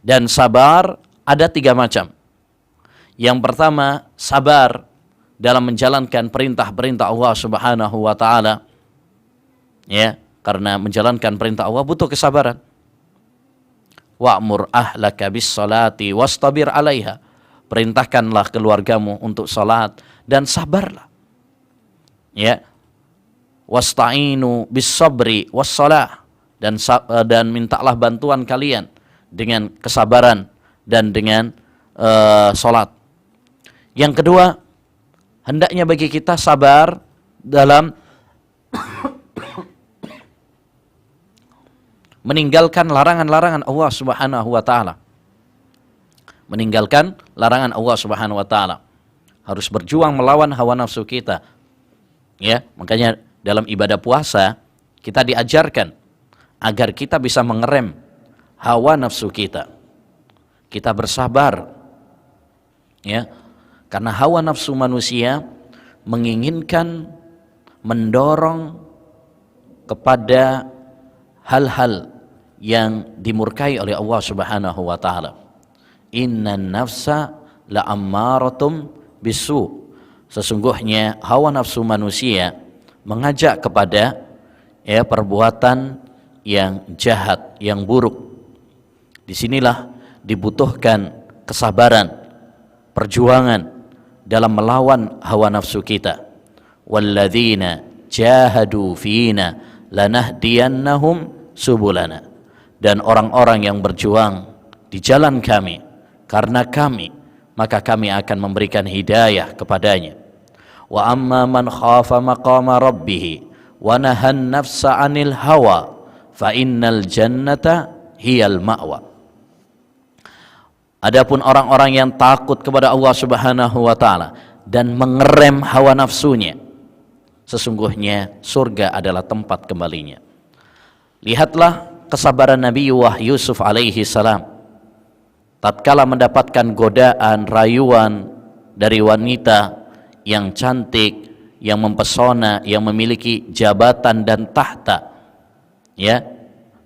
Dan sabar ada 3 macam. Yang pertama, sabar dalam menjalankan perintah-perintah Allah Subhanahu wa taala. Ya, karena menjalankan perintah Allah butuh kesabaran. Wa'mur ahlaka bis-salati wastabir 'alaiha. Perintahkanlah keluargamu untuk salat dan sabarlah. Ya. Wasta'inu bis-sabri was-shalah, dan mintalah bantuan kalian dengan kesabaran dan dengan salat. Yang kedua, hendaknya bagi kita sabar dalam meninggalkan larangan-larangan Allah Subhanahu wa taala. Meninggalkan larangan Allah Subhanahu wa taala. Harus berjuang melawan hawa nafsu kita. Ya, makanya dalam ibadah puasa kita diajarkan agar kita bisa mengerem hawa nafsu kita. Kita bersabar. Ya. Karena hawa nafsu manusia menginginkan, mendorong kepada hal-hal yang dimurkai oleh Allah Subhanahu wa taala. Innan nafsa la'ammaratum bisu. Sesungguhnya hawa nafsu manusia mengajak kepada perbuatan yang jahat, yang buruk. Disinilah dibutuhkan kesabaran, perjuangan dalam melawan hawa nafsu kita. Walladzina jahadu fina lanahdiyannahum subulana. Dan orang-orang yang berjuang di jalan kami, karena kami, maka kami akan memberikan hidayah kepadanya. Wa amma man khafa maqama rabbih wa nahan nafsa 'anil hawa fa innal jannata hiyal ma'wa. Adapun orang-orang yang takut kepada Allah Subhanahu wa taala dan mengerem hawa nafsunya, sesungguhnya surga adalah tempat kembalinya. Lihatlah kesabaran Nabi Yusuf alaihi salam. Tatkala mendapatkan godaan, rayuan dari wanita yang cantik, yang mempesona, yang memiliki jabatan dan tahta, ya,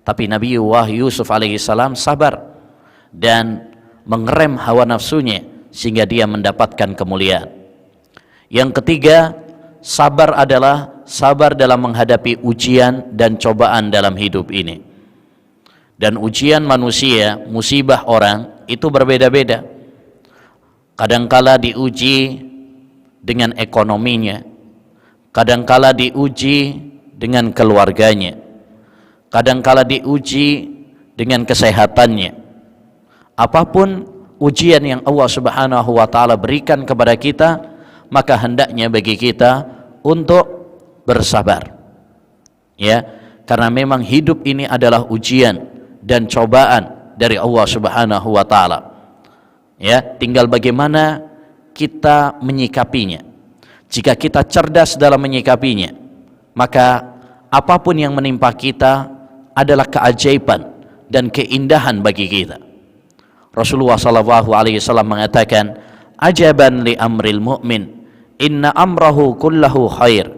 tapi Nabi Yusuf alaihi salam sabar dan mengerem hawa nafsunya sehingga dia mendapatkan kemuliaan. Yang ketiga, sabar adalah sabar dalam menghadapi ujian dan cobaan dalam hidup ini. Dan ujian manusia, musibah orang itu berbeda-beda. Kadangkala diuji dengan ekonominya, kadangkala diuji dengan keluarganya, kadangkala diuji dengan kesehatannya. Apapun ujian yang Allah Subhanahu wa taala berikan kepada kita, maka hendaknya bagi kita untuk bersabar. Ya, karena memang hidup ini adalah ujian dan cobaan dari Allah Subhanahu wa taala. Ya, tinggal bagaimana kita menyikapinya. Jika kita cerdas dalam menyikapinya, maka apapun yang menimpa kita adalah keajaiban dan keindahan bagi kita. Rasulullah sallallahu alaihi wasallam mengatakan, "Ajaban li amril mu'min, inna amrahu kullahu khair.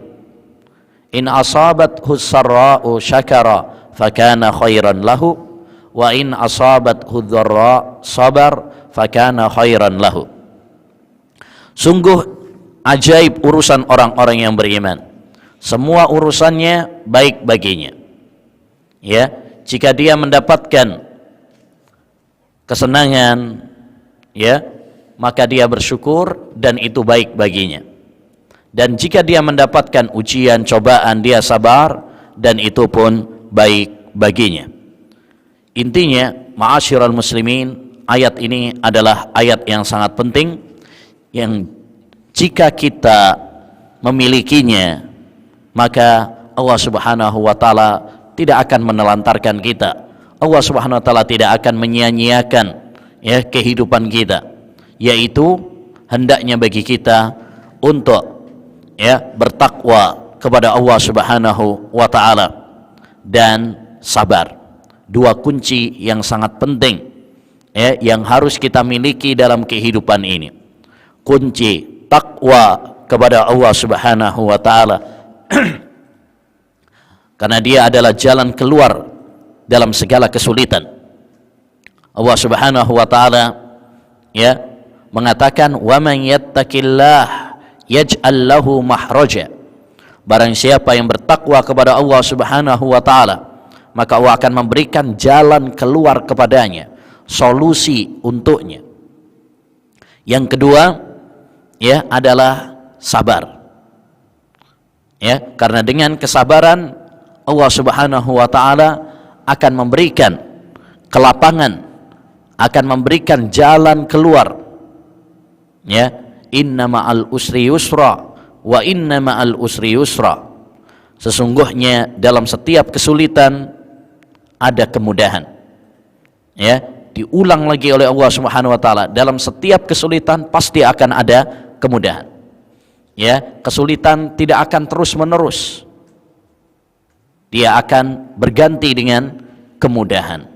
In asabathu sarra'u syakara fakana khairan lahu, wa in asabathu dharra sabar fakana khairan lahu." Sungguh ajaib urusan orang-orang yang beriman. Semua urusannya baik baginya. Ya, jika dia mendapatkan kesenangan, ya, maka dia bersyukur dan itu baik baginya. Dan jika dia mendapatkan ujian, cobaan, dia sabar dan itu pun baik baginya. Intinya, ma'asyiral muslimin, ayat ini adalah ayat yang sangat penting, yang jika kita memilikinya, maka Allah Subhanahu wa taala tidak akan menelantarkan kita. Allah Subhanahu wa taala tidak akan menyia-nyiakan kehidupan kita, yaitu hendaknya bagi kita untuk bertakwa kepada Allah Subhanahu wa taala dan sabar. Dua kunci yang sangat penting yang harus kita miliki dalam kehidupan ini. Kunci takwa kepada Allah Subhanahu wa taala karena dia adalah jalan keluar dalam segala kesulitan. Allah Subhanahu wa taala ya mengatakan, "Wa man yattaqillah yaj'al lahu mahraja." Barang siapa yang bertakwa kepada Allah Subhanahu wa taala, maka Allah akan memberikan jalan keluar kepadanya, solusi untuknya. Yang kedua ya adalah sabar. Ya, karena dengan kesabaran Allah Subhanahu wa taala akan memberikan kelapangan, akan memberikan jalan keluar. Ya, inna ma'al usri yusra wa inna ma'al usri yusra. Sesungguhnya dalam setiap kesulitan ada kemudahan. Ya, diulang lagi oleh Allah Subhanahu wa taala, dalam setiap kesulitan pasti akan ada kemudahan. Ya, kesulitan tidak akan terus-menerus. Dia akan berganti dengan kemudahan.